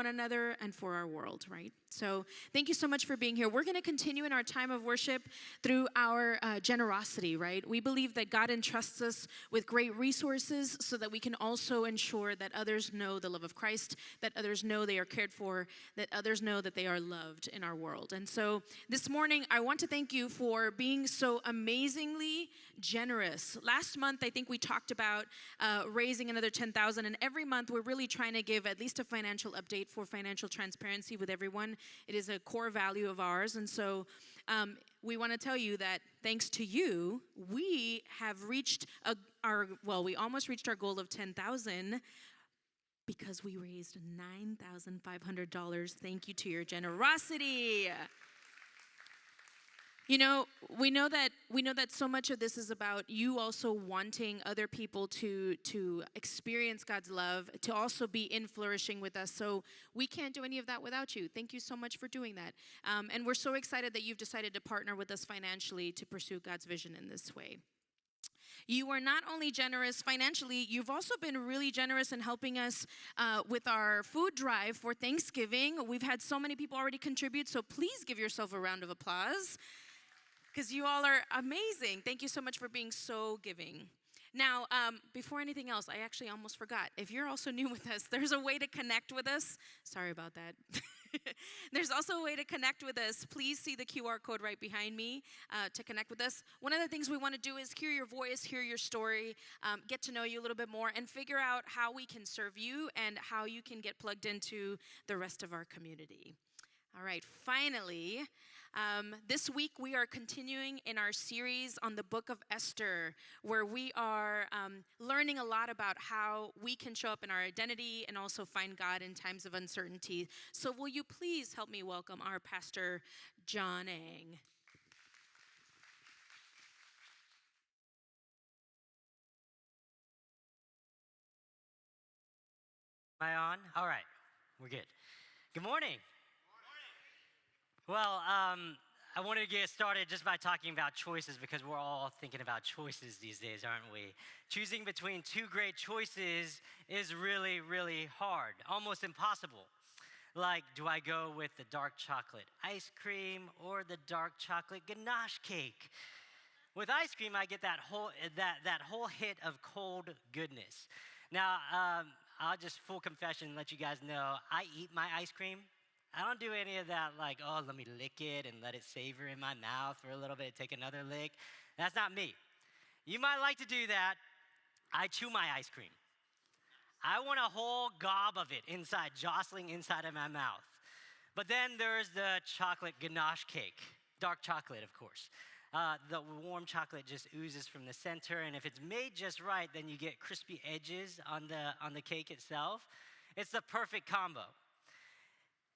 one another and for our world, right? So thank you so much for being here. We're going to continue in our time of worship through our generosity, right? We believe that God entrusts us with great resources so that we can also ensure that others know the love of Christ, that others know they are cared for, that others know that they are loved in our world. And so this morning, I want to thank you for being so amazingly generous. Last month, I think we talked about raising another $10,000, and every month we're really trying to give at least a financial update for financial transparency with everyone. It is a core value of ours, and so we want to tell you that thanks to you, we have reached we almost reached our goal of $10,000 because we raised $9,500. Thank you to your generosity. You know, we know that so much of this is about you also wanting other people to experience God's love, to also be in flourishing with us. So we can't do any of that without you. Thank you so much for doing that. And we're so excited that you've decided to partner with us financially to pursue God's vision in this way. You are not only generous financially, you've also been really generous in helping us with our food drive for Thanksgiving. We've had so many people already contribute, so please give yourself a round of applause, because you all are amazing. Thank you so much for being so giving. Now, before anything else, I actually almost forgot. If you're also new with us, there's a way to connect with us. Sorry about that. There's also a way to connect with us. Please see the QR code right behind me to connect with us. One of the things we want to do is hear your voice, hear your story, get to know you a little bit more, and figure out how we can serve you and how you can get plugged into the rest of our community. All right, finally, this week we are continuing in our series on the book of Esther, where we are learning a lot about how we can show up in our identity and also find God in times of uncertainty. So will you please help me welcome our pastor, John Ang. Am I on? All right, we're good. Good morning. Well, I wanted to get started just by talking about choices, because we're all thinking about choices these days, aren't we? Choosing between two great choices is really, really hard, almost impossible. Like, do I go with the dark chocolate ice cream or the dark chocolate ganache cake? With ice cream, I get that whole hit of cold goodness. Now, I'll just full confession let you guys know, I eat my ice cream. I don't do any of that like, oh, let me lick it and let it savor in my mouth for a little bit, take another lick. That's not me. You might like to do that. I chew my ice cream. I want a whole gob of it inside, jostling inside of my mouth. But then there's the chocolate ganache cake, dark chocolate, of course. The warm chocolate just oozes from the center, and if it's made just right, then you get crispy edges on the cake itself. It's the perfect combo.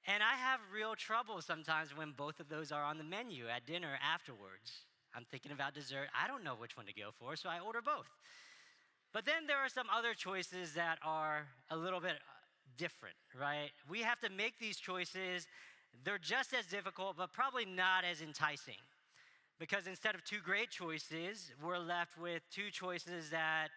And I have real trouble sometimes when both of those are on the menu at dinner afterwards. I'm thinking about dessert. I don't know which one to go for, so I order both. But then there are some other choices that are a little bit different, right? We have to make these choices. They're just as difficult, but probably not as enticing. Because instead of two great choices, we're left with two choices that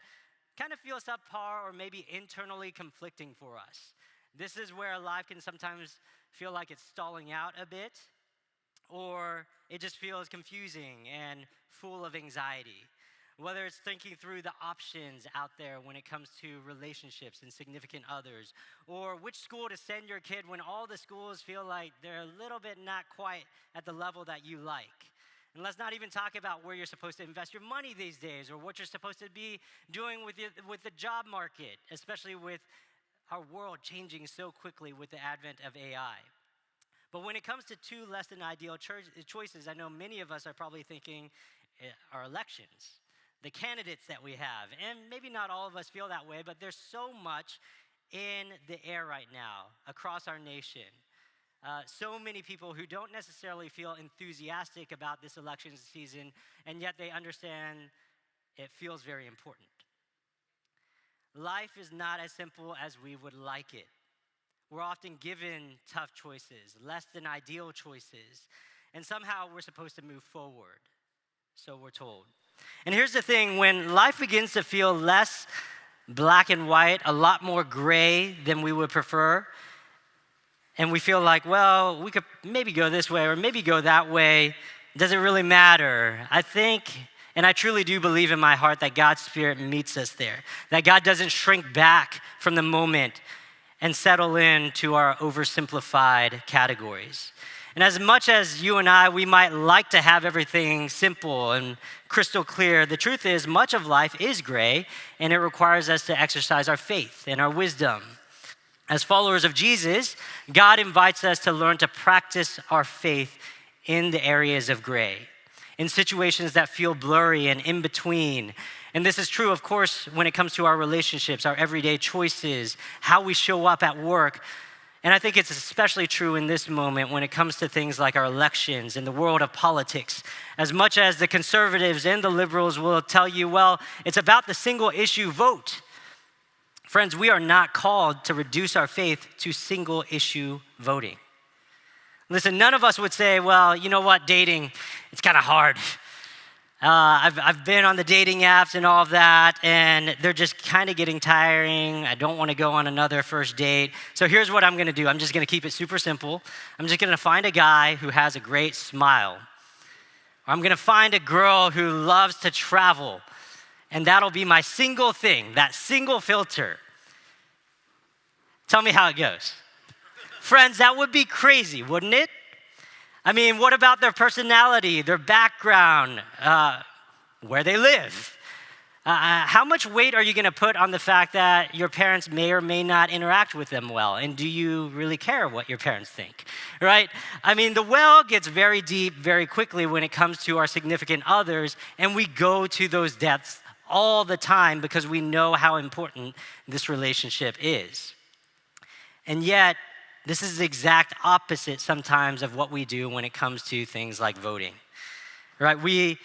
kind of feel subpar or maybe internally conflicting for us. This is where life can sometimes feel like it's stalling out a bit, or it just feels confusing and full of anxiety. Whether it's thinking through the options out there when it comes to relationships and significant others, or which school to send your kid when all the schools feel like they're a little bit not quite at the level that you like. And let's not even talk about where you're supposed to invest your money these days, or what you're supposed to be doing with the job market, especially with our world changing so quickly with the advent of AI. But when it comes to two less than ideal choices, I know many of us are probably thinking our elections, the candidates that we have. And maybe not all of us feel that way, but there's so much in the air right now across our nation. So many people who don't necessarily feel enthusiastic about this election season, and yet they understand it feels very important. Life is not as simple as we would like it. We're often given tough choices, less than ideal choices, and somehow we're supposed to move forward, so we're told. And here's the thing, when life begins to feel less black and white, a lot more gray than we would prefer, and we feel like, well, we could maybe go this way or maybe go that way. Does it really matter? I think, and I truly do believe in my heart that God's Spirit meets us there, that God doesn't shrink back from the moment and settle into our oversimplified categories. And as much as you and I, we might like to have everything simple and crystal clear, the truth is much of life is gray, and it requires us to exercise our faith and our wisdom. As followers of Jesus, God invites us to learn to practice our faith in the areas of gray, in situations that feel blurry and in between. And this is true, of course, when it comes to our relationships, our everyday choices, how we show up at work. And I think it's especially true in this moment when it comes to things like our elections and the world of politics. As much as the conservatives and the liberals will tell you, well, it's about the single issue vote. Friends, we are not called to reduce our faith to single issue voting. Listen, none of us would say, well, you know what, dating, it's kind of hard. I've been on the dating apps and all of that, and they're just kind of getting tiring. I don't want to go on another first date. So here's what I'm going to do. I'm just going to keep it super simple. I'm just going to find a guy who has a great smile. Or I'm going to find a girl who loves to travel, and that'll be my single thing, that single filter. Tell me how it goes. Friends, that would be crazy, wouldn't it? I mean, what about their personality, their background, where they live? How much weight are you going to put on the fact that your parents may or may not interact with them well? And do you really care what your parents think, right? I mean, the well gets very deep very quickly when it comes to our significant others, and we go to those depths all the time because we know how important this relationship is. And yet, this is the exact opposite sometimes of what we do when it comes to things like voting, right? We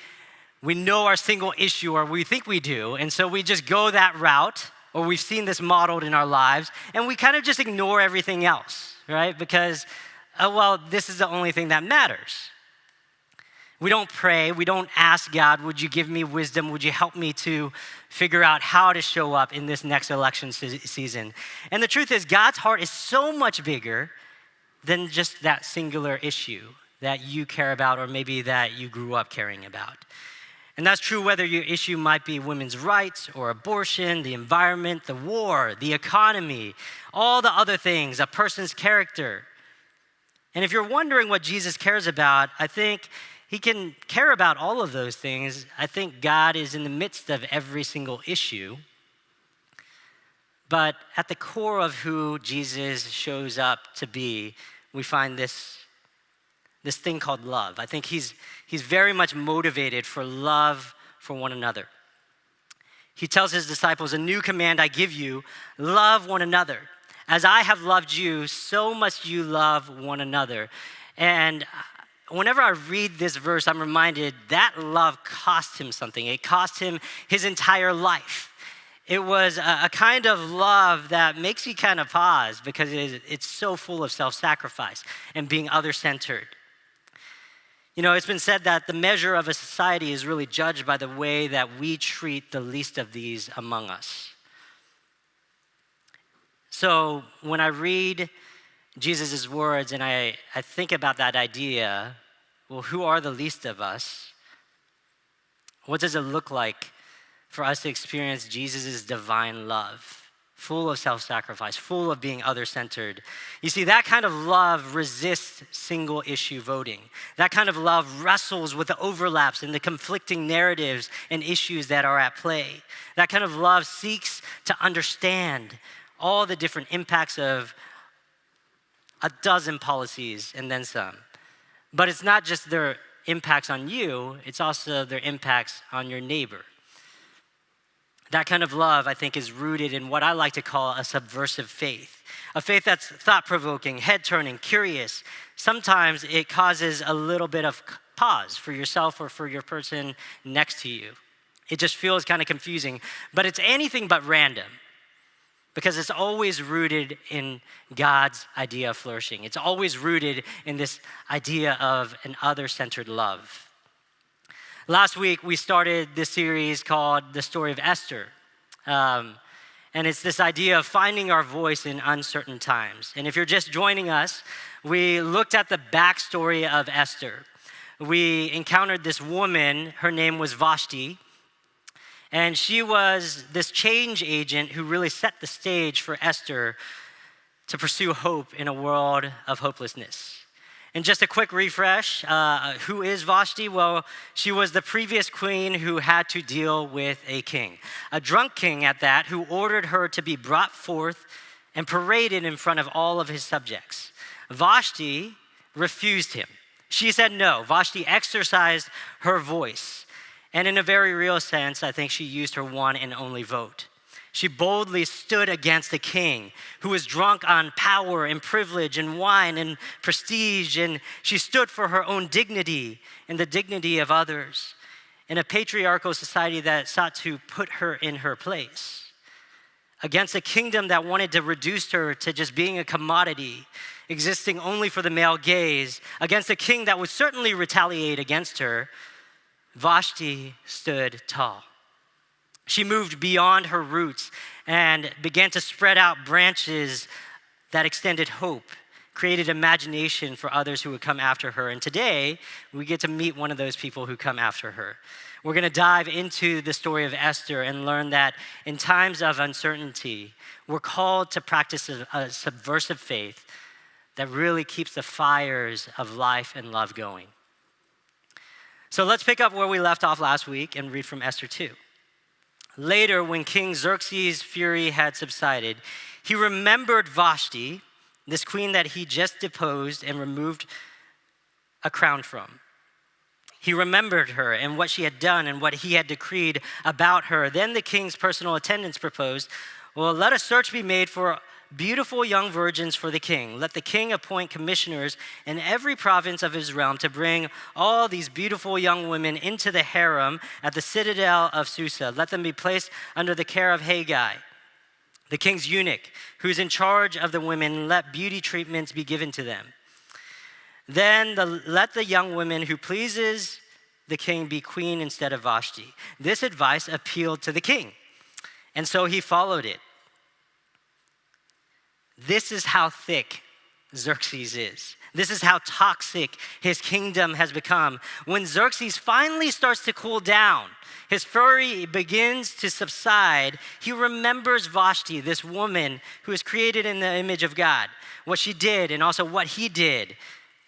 know our single issue, or we think we do, and so we just go that route, or we've seen this modeled in our lives, and we kind of just ignore everything else, right? Because, well, this is the only thing that matters. We don't pray, we don't ask God, would you give me wisdom? Would you help me to figure out how to show up in this next election season? And the truth is, God's heart is so much bigger than just that singular issue that you care about or maybe that you grew up caring about. And that's true whether your issue might be women's rights or abortion, the environment, the war, the economy, all the other things, a person's character. And if you're wondering what Jesus cares about, I think he can care about all of those things. I think God is in the midst of every single issue. But at the core of who Jesus shows up to be, we find this thing called love. I think he's very much motivated for love for one another. He tells his disciples, a new command I give you, love one another. As I have loved you, so must you love one another. And whenever I read this verse, I'm reminded that love cost him something. It cost him his entire life. It was a kind of love that makes you kind of pause because it's so full of self-sacrifice and being other-centered. You know, it's been said that the measure of a society is really judged by the way that we treat the least of these among us. So when I read Jesus' words and I think about that idea, well, who are the least of us? What does it look like for us to experience Jesus' divine love, full of self-sacrifice, full of being other-centered? You see, that kind of love resists single-issue voting. That kind of love wrestles with the overlaps and the conflicting narratives and issues that are at play. That kind of love seeks to understand all the different impacts of a dozen policies and then some. But it's not just their impacts on you, it's also their impacts on your neighbor. That kind of love, I think, is rooted in what I like to call a subversive faith. A faith that's thought-provoking, head-turning, curious. Sometimes it causes a little bit of pause for yourself or for your person next to you. It just feels kind of confusing, but it's anything but random because it's always rooted in God's idea of flourishing. It's always rooted in this idea of an other-centered love. Last week, we started this series called The Story of Esther. And And it's this idea of finding our voice in uncertain times. And if you're just joining us, we looked at the backstory of Esther. We encountered this woman, her name was Vashti, and she was this change agent who really set the stage for Esther to pursue hope in a world of hopelessness. And just a quick refresh, who is Vashti? Well, she was the previous queen who had to deal with a king, a drunk king at that, who ordered her to be brought forth and paraded in front of all of his subjects. Vashti refused him. She said no. Vashti exercised her voice. And in a very real sense, I think she used her one and only vote. She boldly stood against a king who was drunk on power and privilege and wine and prestige, and she stood for her own dignity and the dignity of others in a patriarchal society that sought to put her in her place, against a kingdom that wanted to reduce her to just being a commodity, existing only for the male gaze, against a king that would certainly retaliate against her. Vashti stood tall. She moved beyond her roots and began to spread out branches that extended hope, created imagination for others who would come after her. And today, we get to meet one of those people who come after her. We're going to dive into the story of Esther and learn that in times of uncertainty, we're called to practice a subversive faith that really keeps the fires of life and love going. So let's pick up where we left off last week and read from Esther 2. Later, when King Xerxes' fury had subsided, he remembered Vashti, this queen that he just deposed and removed a crown from. He remembered her and what she had done and what he had decreed about her. Then the king's personal attendants proposed, well, let a search be made for beautiful young virgins for the king. Let the king appoint commissioners in every province of his realm to bring all these beautiful young women into the harem at the citadel of Susa. Let them be placed under the care of Haggai, the king's eunuch, who's in charge of the women. Let beauty treatments be given to them. Then let the young woman who pleases the king be queen instead of Vashti. This advice appealed to the king, and so he followed it. This is how thick Xerxes is. This is how toxic his kingdom has become. When Xerxes finally starts to cool down, his fury begins to subside, he remembers Vashti, this woman who is created in the image of God, what she did and also what he did.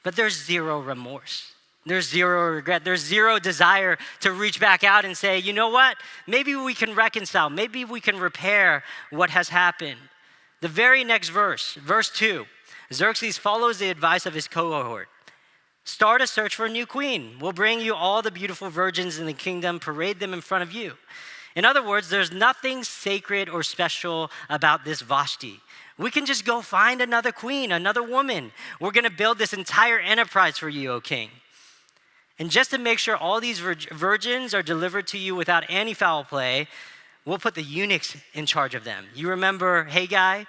But there's zero remorse. There's zero regret. There's zero desire to reach back out and say, you know what? Maybe we can reconcile. Maybe we can repair what has happened. The very next verse, verse 2, Xerxes follows the advice of his cohort. Start a search for a new queen. We'll bring you all the beautiful virgins in the kingdom, parade them in front of you. In other words, there's nothing sacred or special about this Vashti. We can just go find another queen, another woman. We're going to build this entire enterprise for you, O king. And just to make sure all these virgins are delivered to you without any foul play, we'll put the eunuchs in charge of them. You remember Haggai?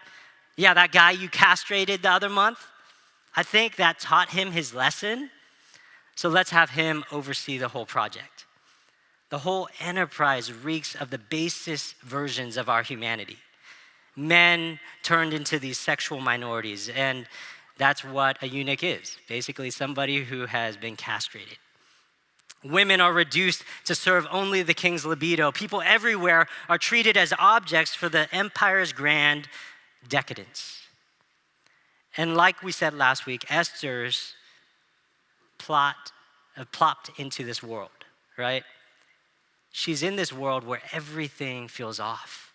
Yeah, that guy you castrated the other month? I think that taught him his lesson. So let's have him oversee the whole project. The whole enterprise reeks of the basest versions of our humanity. Men turned into these sexual minorities, and that's what a eunuch is. Basically, somebody who has been castrated. Women are reduced to serve only the king's libido. People everywhere are treated as objects for the empire's grand decadence. And like we said last week, Esther's plopped into this world, right? She's in this world where everything feels off.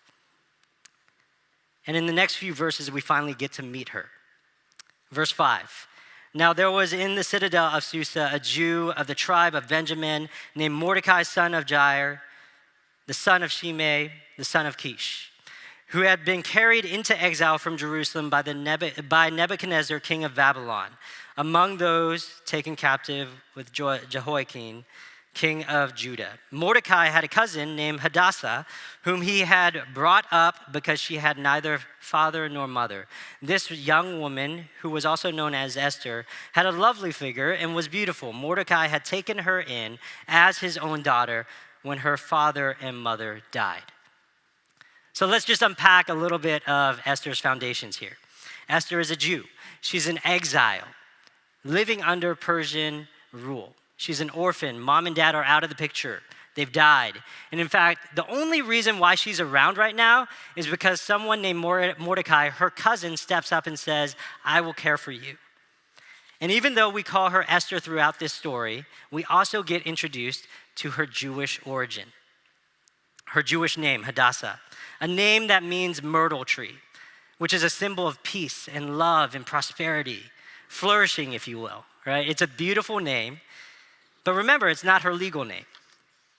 And in the next few verses, we finally get to meet her. Verse 5. Now there was in the citadel of Susa a Jew of the tribe of Benjamin named Mordecai, son of Jair, the son of Shimei, the son of Kish, who had been carried into exile from Jerusalem by Nebuchadnezzar, king of Babylon, among those taken captive with Jehoiakim, king of Judah. Mordecai had a cousin named Hadassah, whom he had brought up because she had neither father nor mother. This young woman, who was also known as Esther, had a lovely figure and was beautiful. Mordecai had taken her in as his own daughter when her father and mother died. So let's just unpack a little bit of Esther's foundations here. Esther is a Jew. She's in exile, living under Persian rule. She's an orphan. Mom and dad are out of the picture. They've died. And in fact, the only reason why she's around right now is because someone named Mordecai, her cousin, steps up and says, I will care for you. And even though we call her Esther throughout this story, we also get introduced to her Jewish origin. Her Jewish name, Hadassah, a name that means myrtle tree, which is a symbol of peace and love and prosperity, flourishing, if you will, right? It's a beautiful name, but remember, it's not her legal name.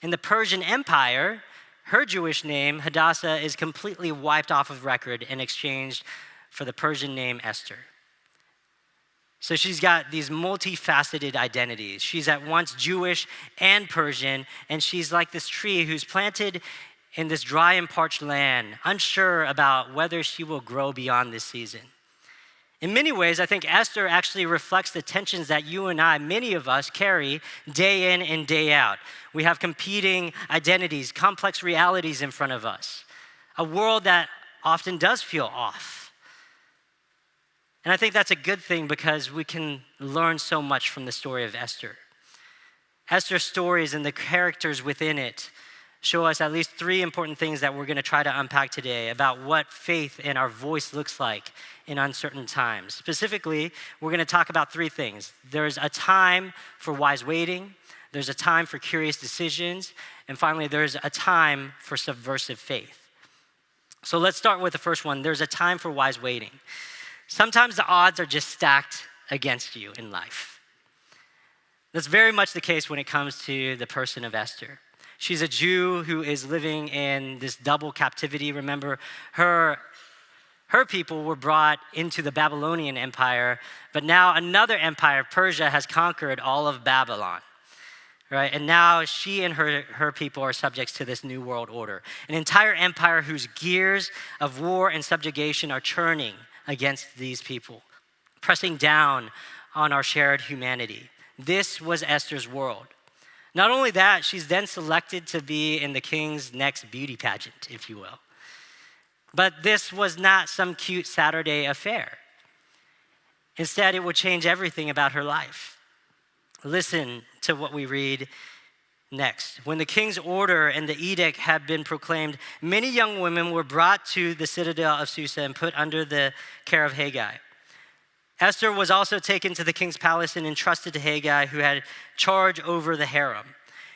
In the Persian Empire, her Jewish name, Hadassah, is completely wiped off of record and exchanged for the Persian name Esther. So she's got these multifaceted identities. She's at once Jewish and Persian, and she's like this tree who's planted in this dry and parched land, unsure about whether she will grow beyond this season. In many ways, I think Esther actually reflects the tensions that you and I, many of us, carry day in and day out. We have competing identities, complex realities in front of us, a world that often does feel off. And I think that's a good thing because we can learn so much from the story of Esther. Esther's stories and the characters within it show us at least three important things that we're going to try to unpack today about what faith and our voice looks like in uncertain times. Specifically, we're going to talk about three things. There's a time for wise waiting, there's a time for curious decisions, and finally, there's a time for subversive faith. So let's start with the first one. There's a time for wise waiting. Sometimes the odds are just stacked against you in life. That's very much the case when it comes to the person of Esther. She's a Jew who is living in this double captivity. Remember, her people were brought into the Babylonian Empire, but now another empire, Persia, has conquered all of Babylon, right? And now she and her people are subjects to this new world order, an entire empire whose gears of war and subjugation are churning against these people, pressing down on our shared humanity. This was Esther's world. Not only that, she's then selected to be in the king's next beauty pageant, if you will. But this was not some cute Saturday affair. Instead, it would change everything about her life. Listen to what we read next. When the king's order and the edict had been proclaimed, many young women were brought to the citadel of Susa and put under the care of Haggai. Esther was also taken to the king's palace and entrusted to Haggai, who had charge over the harem.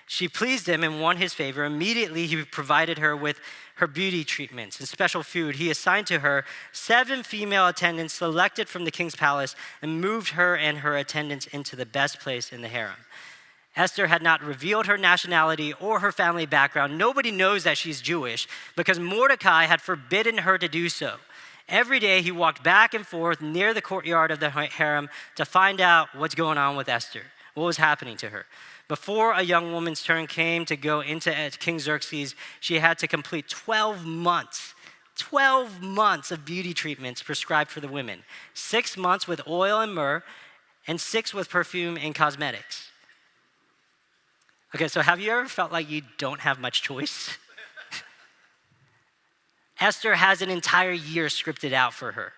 She pleased him and won his favor. Immediately, he provided her with her beauty treatments and special food. He assigned to her 7 female attendants selected from the king's palace and moved her and her attendants into the best place in the harem. Esther had not revealed her nationality or her family background. Nobody knows that she's Jewish because Mordecai had forbidden her to do so. Every day he walked back and forth near the courtyard of the harem to find out what's going on with Esther, what was happening to her. Before a young woman's turn came to go into King Xerxes, she had to complete 12 months of beauty treatments prescribed for the women. 6 months with oil and myrrh, and 6 with perfume and cosmetics. Okay, so have you ever felt like you don't have much choice? Esther has an entire year scripted out for her.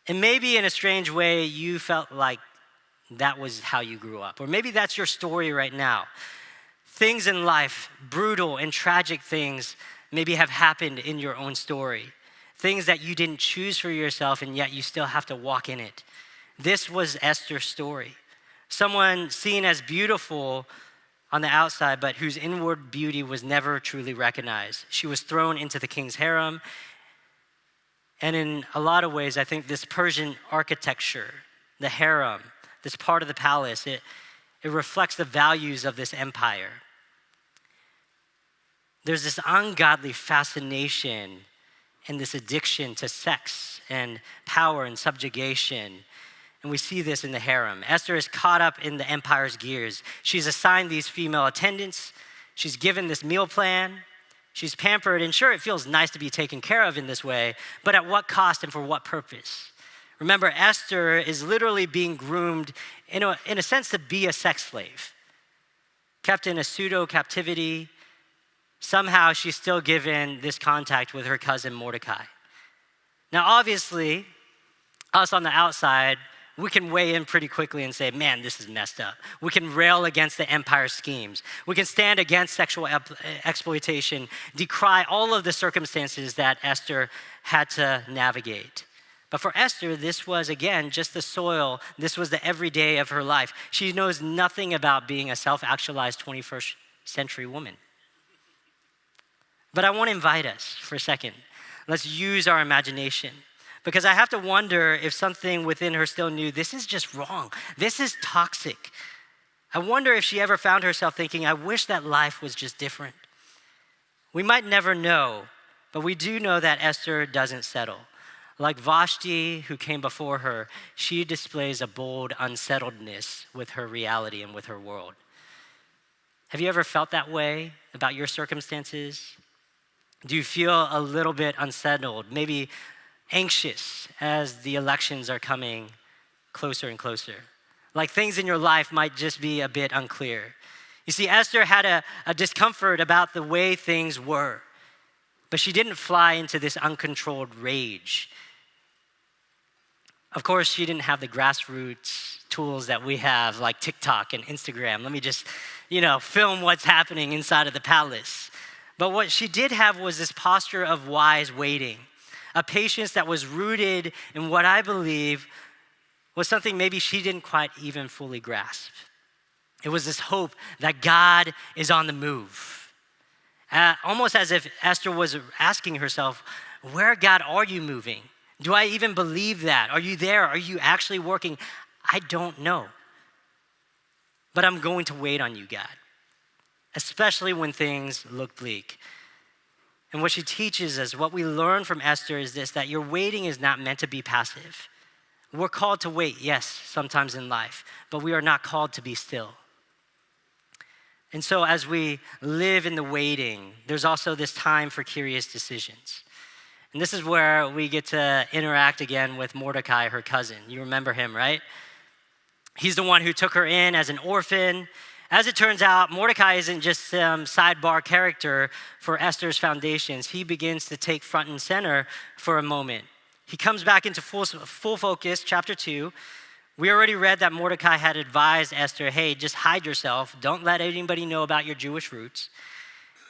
And maybe in a strange way, you felt like that was how you grew up. Or maybe that's your story right now. Things in life, brutal and tragic things, maybe have happened in your own story. Things that you didn't choose for yourself, and yet you still have to walk in it. This was Esther's story. Someone seen as beautiful on the outside, but whose inward beauty was never truly recognized. She was thrown into the king's harem. And in a lot of ways, I think this Persian architecture, the harem, this part of the palace, it reflects the values of this empire. There's this ungodly fascination and this addiction to sex and power and subjugation. And we see this in the harem. Esther is caught up in the empire's gears. She's assigned these female attendants. She's given this meal plan. She's pampered. And sure, it feels nice to be taken care of in this way, but at what cost and for what purpose? Remember, Esther is literally being groomed in a sense to be a sex slave, kept in a pseudo captivity, somehow she's still given this contact with her cousin Mordecai. Now, obviously, us on the outside, we can weigh in pretty quickly and say, man, this is messed up. We can rail against the empire's schemes. We can stand against sexual exploitation, decry all of the circumstances that Esther had to navigate. But for Esther, this was, again, just the soil. This was the everyday of her life. She knows nothing about being a self-actualized 21st century woman. But I want to invite us for a second. Let's use our imagination. Because I have to wonder if something within her still knew, this is just wrong. This is toxic. I wonder if she ever found herself thinking, I wish that life was just different. We might never know, but we do know that Esther doesn't settle. Like Vashti, who came before her, she displays a bold unsettledness with her reality and with her world. Have you ever felt that way about your circumstances? Do you feel a little bit unsettled, maybe anxious as the elections are coming closer and closer? Like things in your life might just be a bit unclear. You see, Esther had a discomfort about the way things were, but she didn't fly into this uncontrolled rage. Of course, she didn't have the grassroots tools that we have, like TikTok and Instagram. Let me just, film what's happening inside of the palace. But what she did have was this posture of wise waiting, a patience that was rooted in what I believe was something maybe she didn't quite even fully grasp. It was this hope that God is on the move. Almost as if Esther was asking herself, where, God, are you moving? Do I even believe that? Are you there? Are you actually working? I don't know. But I'm going to wait on you, God, especially when things look bleak. And what she teaches us, what we learn from Esther is this, that your waiting is not meant to be passive. We're called to wait, yes, sometimes in life, but we are not called to be still. And so as we live in the waiting, there's also this time for curious decisions. And this is where we get to interact again with Mordecai, her cousin. You remember him, right? He's the one who took her in as an orphan. As it turns out, Mordecai isn't just some sidebar character for Esther's foundations. He begins to take front and center for a moment. He comes back into full focus, chapter 2. We already read that Mordecai had advised Esther, hey, just hide yourself. Don't let anybody know about your Jewish roots.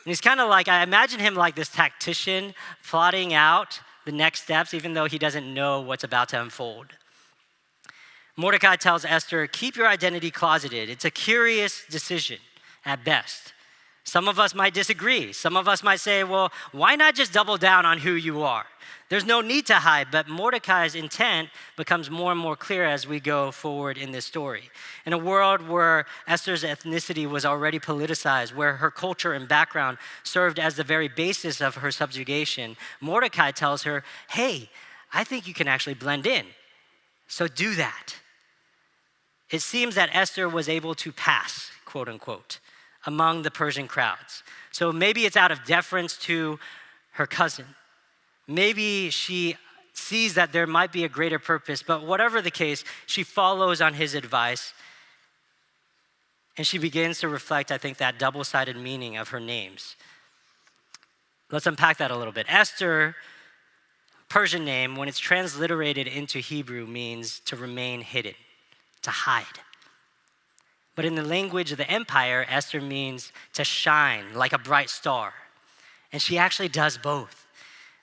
And he's kind of like, I imagine him like this tactician plotting out the next steps, even though he doesn't know what's about to unfold. Mordecai tells Esther, keep your identity closeted. It's a curious decision at best. Some of us might disagree. Some of us might say, well, why not just double down on who you are? There's no need to hide, but Mordecai's intent becomes more and more clear as we go forward in this story. In a world where Esther's ethnicity was already politicized, where her culture and background served as the very basis of her subjugation, Mordecai tells her, hey, I think you can actually blend in. So do that. It seems that Esther was able to pass, quote unquote, among the Persian crowds. So maybe it's out of deference to her cousin. Maybe she sees that there might be a greater purpose, but whatever the case, she follows on his advice and she begins to reflect, I think, that double-sided meaning of her names. Let's unpack that a little bit. Esther, Persian name, when it's transliterated into Hebrew, means to remain hidden, to hide. But in the language of the empire, Esther means to shine like a bright star. And she actually does both.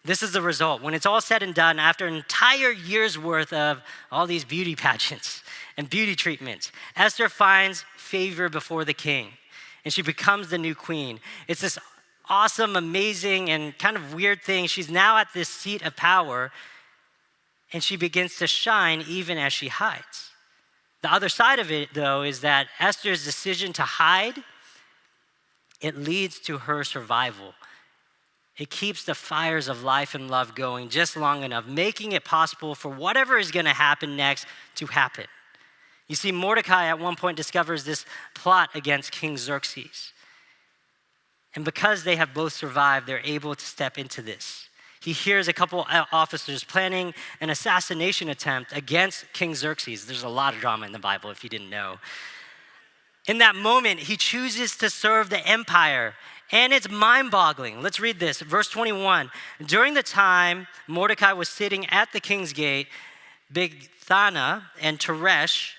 This is the result. When it's all said and done, after an entire year's worth of all these beauty pageants and beauty treatments, Esther finds favor before the king, and she becomes the new queen. It's this awesome, amazing, and kind of weird thing. She's now at this seat of power, and she begins to shine even as she hides. The other side of it, though, is that Esther's decision to hide, it leads to her survival. It keeps the fires of life and love going just long enough, making it possible for whatever is going to happen next to happen. You see, Mordecai at one point discovers this plot against King Xerxes. And because they have both survived, they're able to step into this. He hears a couple officers planning an assassination attempt against King Xerxes. There's a lot of drama in the Bible, if you didn't know. In that moment, he chooses to serve the empire And it's mind-boggling. Let's read this. Verse 21. During the time Mordecai was sitting at the king's gate, Bigthana and Teresh,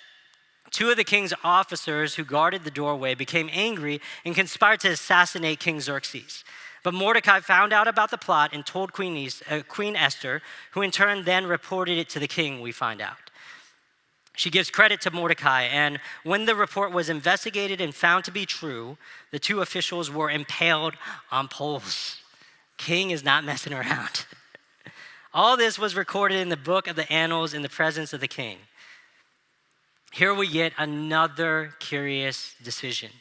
two of the king's officers who guarded the doorway, became angry and conspired to assassinate King Xerxes. But Mordecai found out about the plot and told Queen Esther, who in turn then reported it to the king, we find out. She gives credit to Mordecai, and when the report was investigated and found to be true, the two officials were impaled on poles. King is not messing around. All this was recorded in the book of the annals in the presence of the king. Here we get another curious decision.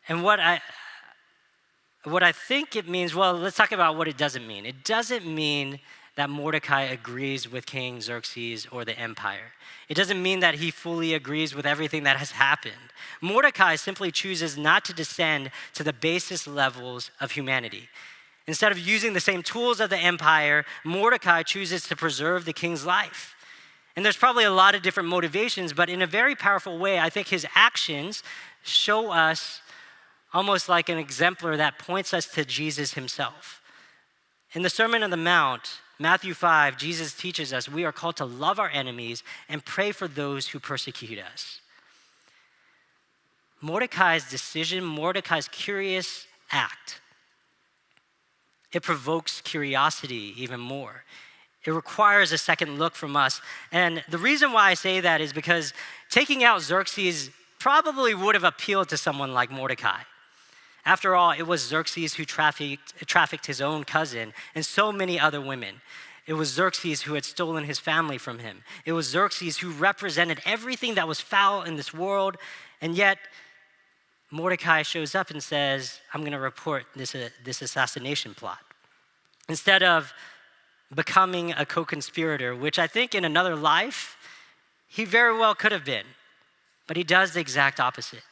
And what I think it means, well, let's talk about what it doesn't mean. It doesn't mean that Mordecai agrees with King Xerxes or the empire. It doesn't mean that he fully agrees with everything that has happened. Mordecai simply chooses not to descend to the basest levels of humanity. Instead of using the same tools of the empire, Mordecai chooses to preserve the king's life. And there's probably a lot of different motivations, but in a very powerful way, I think his actions show us almost like an exemplar that points us to Jesus himself. In the Sermon on the Mount, Matthew 5, Jesus teaches us we are called to love our enemies and pray for those who persecute us. Mordecai's decision, Mordecai's curious act, it provokes curiosity even more. It requires a second look from us. And the reason why I say that is because taking out Xerxes probably would have appealed to someone like Mordecai. After all, it was Xerxes who trafficked his own cousin and so many other women. It was Xerxes who had stolen his family from him. It was Xerxes who represented everything that was foul in this world. And yet, Mordecai shows up and says, I'm going to report this assassination plot. Instead of becoming a co-conspirator, which I think in another life, he very well could have been. But he does the exact opposite.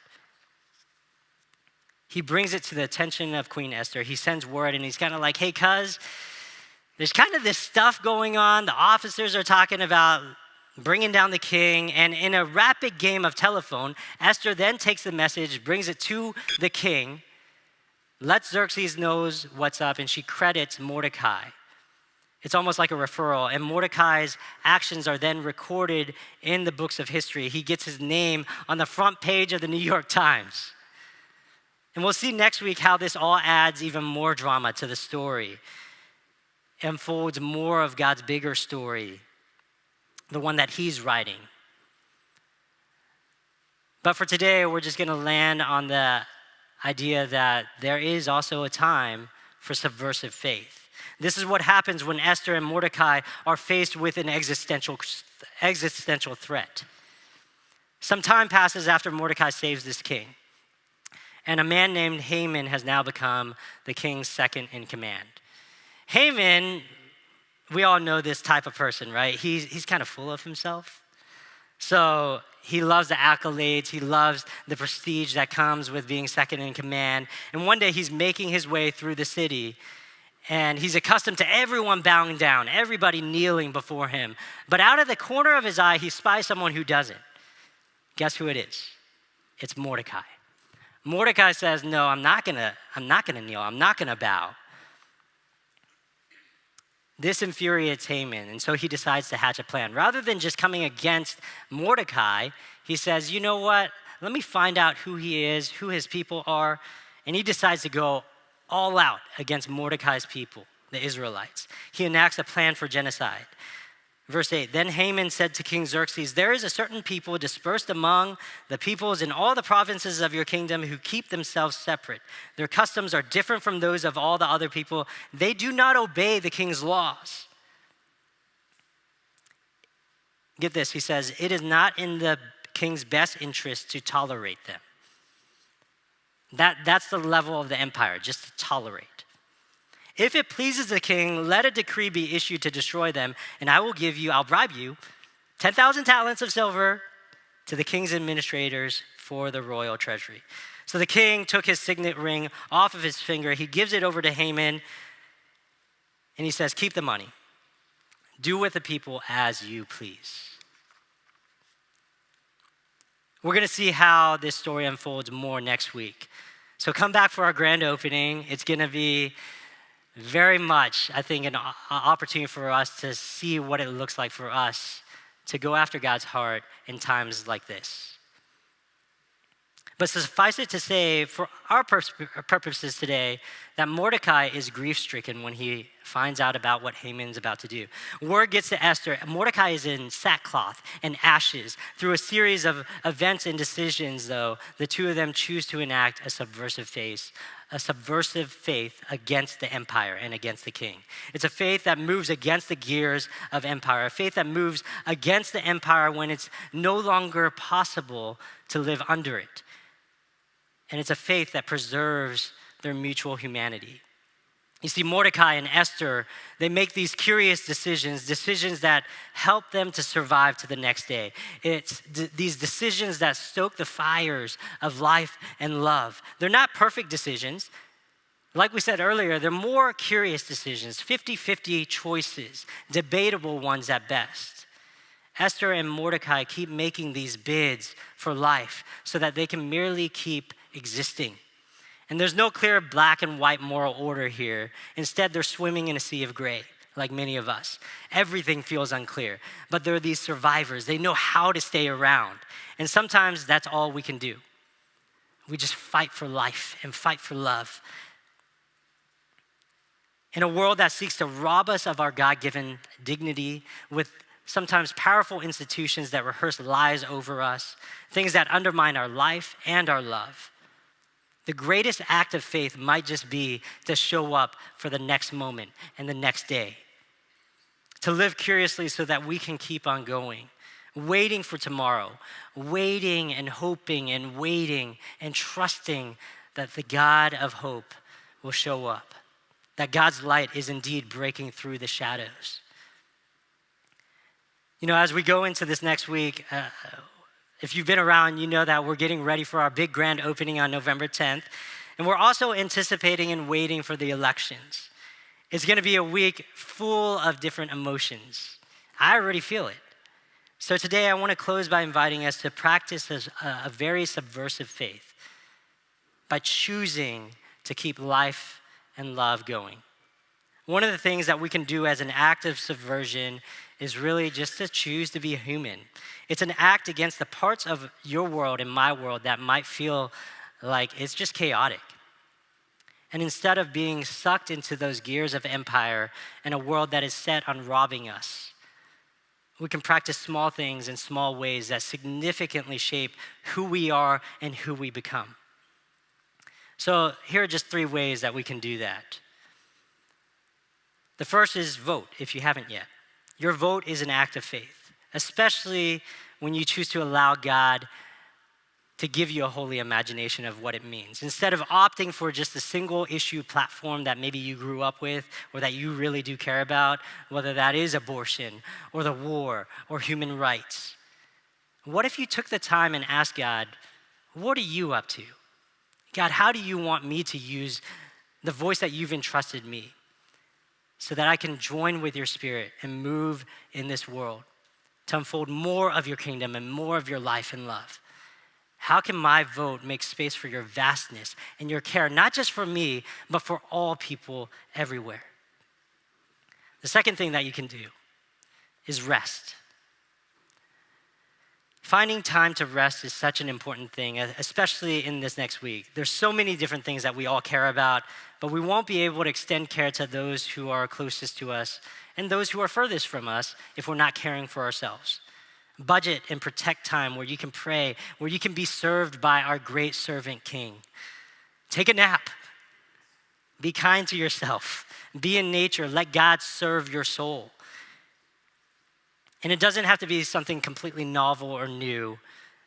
He brings it to the attention of Queen Esther. He sends word and he's kind of like, hey, cuz, there's kind of this stuff going on. The officers are talking about bringing down the king. And in a rapid game of telephone, Esther then takes the message, brings it to the king, lets Xerxes know what's up, and she credits Mordecai. It's almost like a referral. And Mordecai's actions are then recorded in the books of history. He gets his name on the front page of the New York Times. And we'll see next week how this all adds even more drama to the story, unfolds more of God's bigger story, the one that he's writing. But for today, we're just going to land on the idea that there is also a time for subversive faith. This is what happens when Esther and Mordecai are faced with an existential threat. Some time passes after Mordecai saves this king. And a man named Haman has now become the king's second in command. Haman, we all know this type of person, right? He's kind of full of himself. So he loves the accolades. He loves the prestige that comes with being second in command. And one day he's making his way through the city, and he's accustomed to everyone bowing down, everybody kneeling before him. But out of the corner of his eye, he spies someone who doesn't. Guess who it is? It's Mordecai. Mordecai says, no, I'm not gonna kneel, I'm not gonna bow. This infuriates Haman, and so he decides to hatch a plan. Rather than just coming against Mordecai, he says, you know what? Let me find out who he is, who his people are, and he decides to go all out against Mordecai's people, the Israelites. He enacts a plan for genocide. Verse 8, then Haman said to King Xerxes, there is a certain people dispersed among the peoples in all the provinces of your kingdom who keep themselves separate. Their customs are different from those of all the other people. They do not obey the king's laws. Get this, he says, it is not in the king's best interest to tolerate them. That's the level of the empire, just to tolerate. If it pleases the king, let a decree be issued to destroy them, and I'll bribe you 10,000 talents of silver to the king's administrators for the royal treasury. So the king took his signet ring off of his finger. He gives it over to Haman, and he says, keep the money. Do with the people as you please. We're going to see how this story unfolds more next week. So come back for our grand opening. It's going to be very much, I think, an opportunity for us to see what it looks like for us to go after God's heart in times like this. But suffice it to say, for our purposes today, that Mordecai is grief-stricken when he finds out about what Haman's about to do. Word gets to Esther. Mordecai is in sackcloth and ashes. Through a series of events and decisions, though, the two of them choose to enact a subversive faith against the empire and against the king. It's a faith that moves against the gears of empire, a faith that moves against the empire when it's no longer possible to live under it. And it's a faith that preserves their mutual humanity. You see, Mordecai and Esther, they make these curious decisions that help them to survive to the next day. It's these decisions that stoke the fires of life and love. They're not perfect decisions. Like we said earlier, they're more curious decisions, 50-50 choices, debatable ones at best. Esther and Mordecai keep making these bids for life so that they can merely keep existing. And there's no clear black and white moral order here. Instead, they're swimming in a sea of gray, like many of us. Everything feels unclear, but they're these survivors. They know how to stay around. And sometimes that's all we can do. We just fight for life and fight for love. In a world that seeks to rob us of our God-given dignity with sometimes powerful institutions that rehearse lies over us, things that undermine our life and our love, the greatest act of faith might just be to show up for the next moment and the next day. To live curiously so that we can keep on going, waiting for tomorrow, waiting and hoping and waiting and trusting that the God of hope will show up, that God's light is indeed breaking through the shadows. You know, as we go into this next week, if you've been around, you know that we're getting ready for our big grand opening on November 10th. And we're also anticipating and waiting for the elections. It's going to be a week full of different emotions. I already feel it. So today I want to close by inviting us to practice a very subversive faith by choosing to keep life and love going. One of the things that we can do as an act of subversion is really just to choose to be human. It's an act against the parts of your world and my world that might feel like it's just chaotic. And instead of being sucked into those gears of empire and a world that is set on robbing us, we can practice small things in small ways that significantly shape who we are and who we become. So here are just 3 ways that we can do that. The first is vote if you haven't yet. Your vote is an act of faith, especially when you choose to allow God to give you a holy imagination of what it means. Instead of opting for just a single issue platform that maybe you grew up with or that you really do care about, whether that is abortion or the war or human rights. What if you took the time and asked God, what are you up to? God, how do you want me to use the voice that you've entrusted me so that I can join with your spirit and move in this world to unfold more of your kingdom and more of your life and love? How can my vote make space for your vastness and your care, not just for me, but for all people everywhere? The second thing that you can do is rest. Finding time to rest is such an important thing, especially in this next week. There's so many different things that we all care about, but we won't be able to extend care to those who are closest to us and those who are furthest from us if we're not caring for ourselves. Budget and protect time where you can pray, where you can be served by our great servant King. Take a nap. Be kind to yourself. Be in nature. Let God serve your soul. And it doesn't have to be something completely novel or new,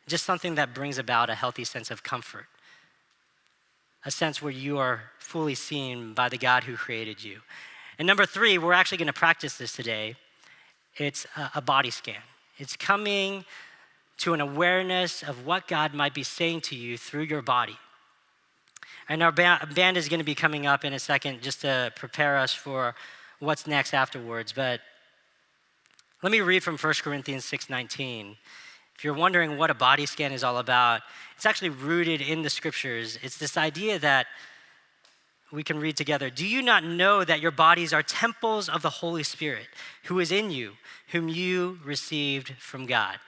just something that brings about a healthy sense of comfort, a sense where you are fully seen by the God who created you. And number 3, we're actually going to practice this today. It's a body scan. It's coming to an awareness of what God might be saying to you through your body. And our band is going to be coming up in a second just to prepare us for what's next afterwards. But let me read from 1 Corinthians 6:19. If you're wondering what a body scan is all about, it's actually rooted in the scriptures. It's this idea that we can read together. Do you not know that your bodies are temples of the Holy Spirit who is in you, whom you received from God?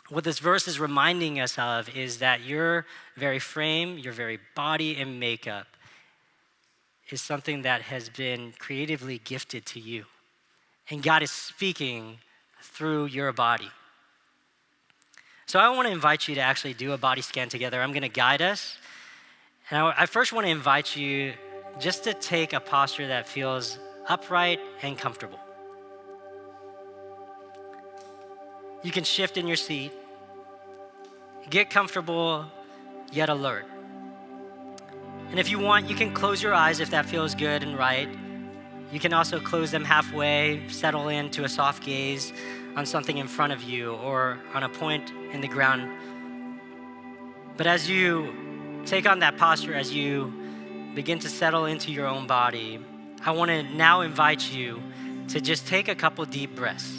What this verse is reminding us of is that your very frame, your very body and makeup is something that has been creatively gifted to you. And God is speaking through your body. So I want to invite you to actually do a body scan together. I'm going to guide us. And I first want to invite you just to take a posture that feels upright and comfortable. You can shift in your seat, get comfortable, yet alert. And if you want, you can close your eyes if that feels good and right. You can also close them halfway, settle into a soft gaze on something in front of you or on a point in the ground. But as you take on that posture, as you begin to settle into your own body, I want to now invite you to just take a couple deep breaths.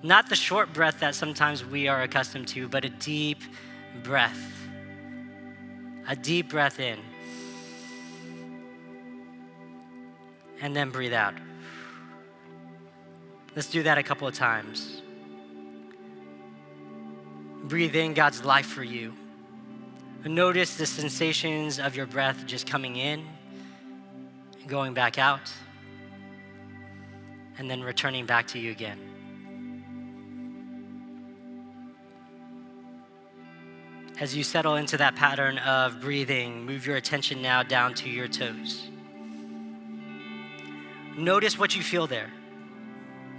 Not the short breath that sometimes we are accustomed to, but a deep breath. A deep breath in. And then breathe out. Let's do that a couple of times. Breathe in God's life for you. Notice the sensations of your breath just coming in, and going back out, and then returning back to you again. As you settle into that pattern of breathing, move your attention now down to your toes. Notice what you feel there.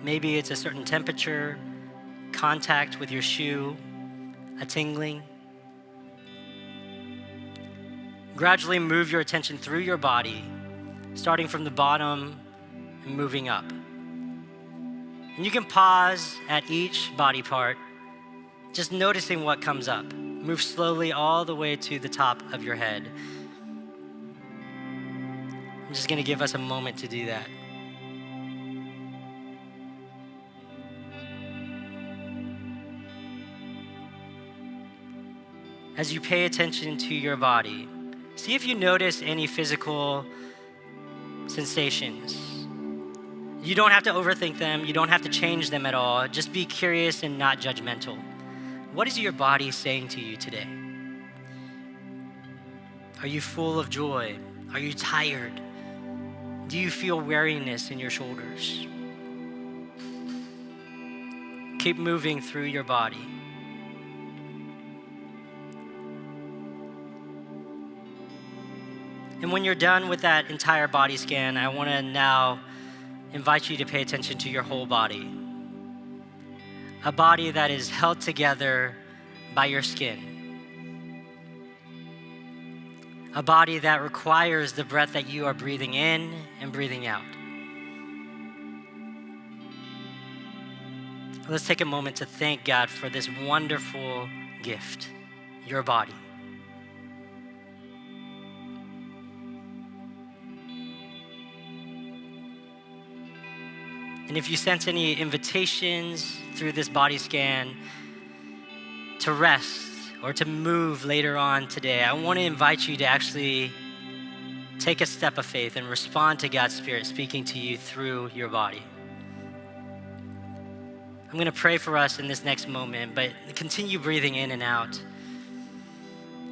Maybe it's a certain temperature, contact with your shoe, a tingling. Gradually move your attention through your body, starting from the bottom and moving up. And you can pause at each body part, just noticing what comes up. Move slowly all the way to the top of your head. I'm just going to give us a moment to do that. As you pay attention to your body, see if you notice any physical sensations. You don't have to overthink them. You don't have to change them at all. Just be curious and not judgmental. What is your body saying to you today? Are you full of joy? Are you tired? Do you feel weariness in your shoulders? Keep moving through your body. And when you're done with that entire body scan, I want to now invite you to pay attention to your whole body. A body that is held together by your skin. A body that requires the breath that you are breathing in and breathing out. Let's take a moment to thank God for this wonderful gift, your body. And if you sense any invitations through this body scan to rest or to move later on today, I want to invite you to actually take a step of faith and respond to God's Spirit speaking to you through your body. I'm going to pray for us in this next moment, but continue breathing in and out.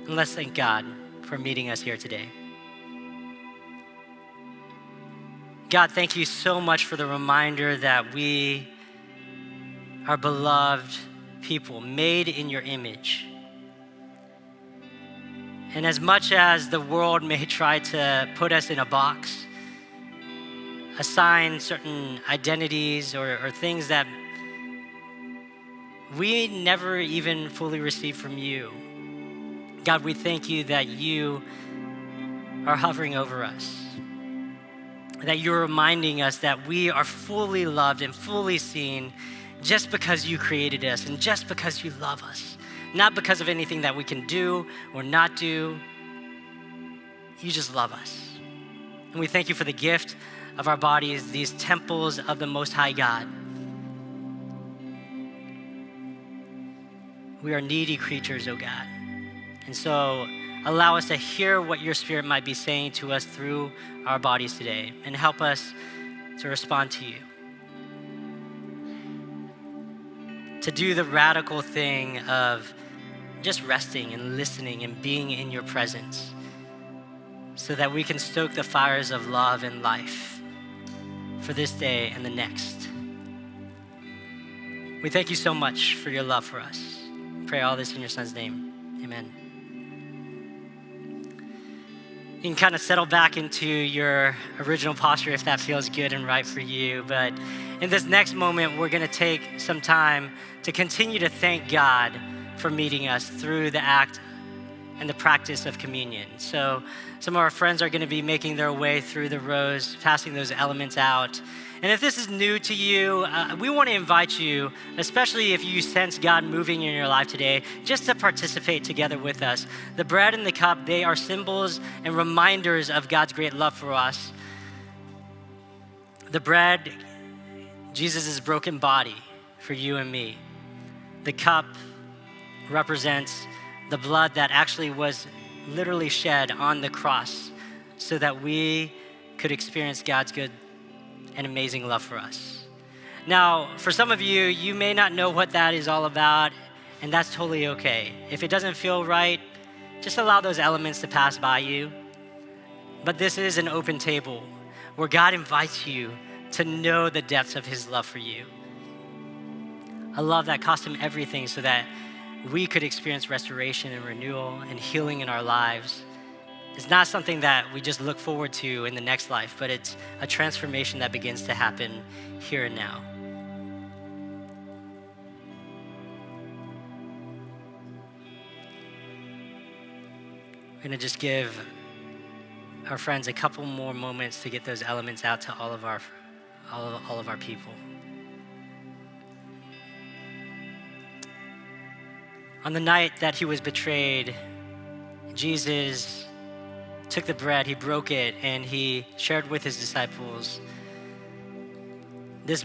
And let's thank God for meeting us here today. God, thank you so much for the reminder that we are beloved people, made in your image. And as much as the world may try to put us in a box, assign certain identities or things that we never even fully received from you, God, we thank you that you are hovering over us. That you're reminding us that we are fully loved and fully seen just because you created us and just because you love us. Not because of anything that we can do or not do. You just love us. And we thank you for the gift of our bodies, these temples of the Most High God. We are needy creatures, oh God. And so allow us to hear what your Spirit might be saying to us through our bodies today, and help us to respond to you. To do the radical thing of just resting and listening and being in your presence, so that we can stoke the fires of love and life for this day and the next. We thank you so much for your love for us. Pray all this in your Son's name. Amen. You can kind of settle back into your original posture if that feels good and right for you. But in this next moment, we're going to take some time to continue to thank God for meeting us through the act and the practice of communion. So some of our friends are going to be making their way through the rows, passing those elements out. And if this is new to you, we want to invite you, especially if you sense God moving in your life today, just to participate together with us. The bread and the cup, they are symbols and reminders of God's great love for us. The bread, Jesus' broken body for you and me. The cup represents the blood that actually was literally shed on the cross so that we could experience God's good and amazing love for us. Now, for some of you, you may not know what that is all about, and that's totally okay. If it doesn't feel right, just allow those elements to pass by you. But this is an open table where God invites you to know the depths of his love for you. A love that cost him everything so that we could experience restoration and renewal and healing in our lives. It's not something that we just look forward to in the next life, but it's a transformation that begins to happen here and now. We're going to just give our friends a couple more moments to get those elements out to all of our people. On the night that he was betrayed, Jesus took the bread, he broke it, and he shared with his disciples. This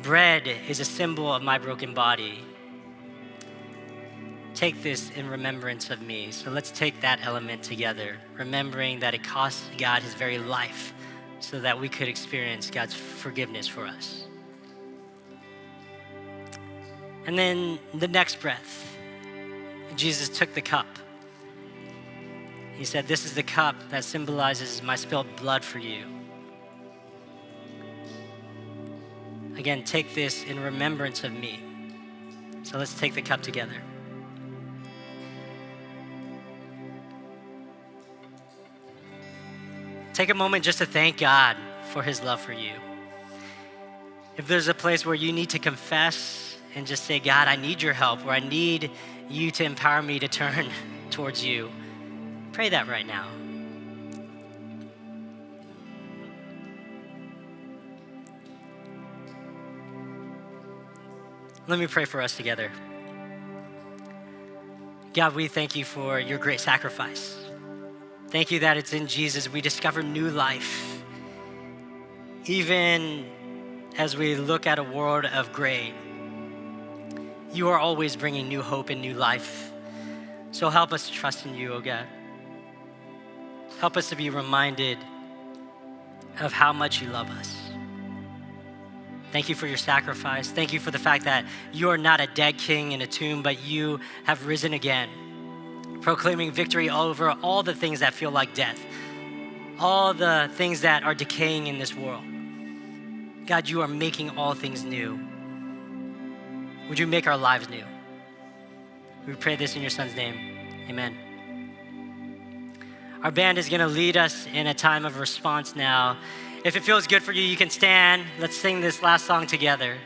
bread is a symbol of my broken body. Take this in remembrance of me. So let's take that element together, remembering that it cost God his very life so that we could experience God's forgiveness for us. And then the next breath, Jesus took the cup. He said, "This is the cup that symbolizes my spilled blood for you." Again, take this in remembrance of me. So let's take the cup together. Take a moment just to thank God for his love for you. If there's a place where you need to confess and just say, "God, I need your help," or "I need you to empower me to turn towards you," pray that right now. Let me pray for us together. God, we thank you for your great sacrifice. Thank you that it's in Jesus we discover new life. Even as we look at a world of gray, you are always bringing new hope and new life. So help us to trust in you, oh God. Help us to be reminded of how much you love us. Thank you for your sacrifice. Thank you for the fact that you are not a dead king in a tomb, but you have risen again, proclaiming victory over all the things that feel like death, all the things that are decaying in this world. God, you are making all things new. Would you make our lives new? We pray this in your Son's name. Amen. Our band is going to lead us in a time of response now. If it feels good for you, you can stand. Let's sing this last song together.